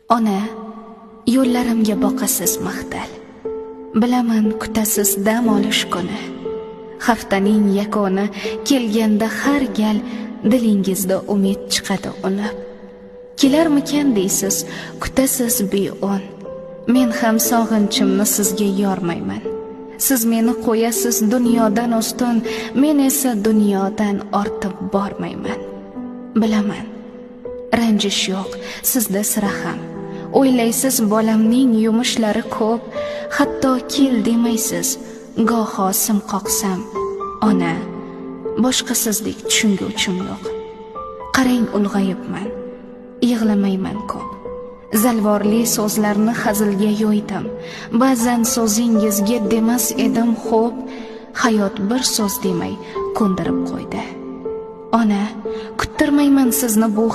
Ona, yo'llarimga boqasiz maqtal. Bilaman kutasiz dam olish kuni. Haftaning yakuni kelganda har gal dilingizda umid chiqadi unib. Kelarmikan deysiz, kutasiz be'un. Men ham sog'inchimni sizga yormayman. Siz meni qo'yasiz dunyodan ustun, men esa dunyodan ortib bormayman. Bilaman, ranjish yo'q sizda sira ham. O'ylaysiz bolamning yumushlari ko'p, hatto kel demaysiz, goho sim qoqsam. Ona, boshqa sizdek tushunguvchim yo'q. Qarang, ulg'ayibman, yig'lamayman ko'p. Zalvorli so'zlarni hazilga yo'ydim. Ba'zan so'zingizga demas edim xo'p, hayot bir so'z demay ko'ndirib qo'ydi. Ona, kuttirmayman sizni bu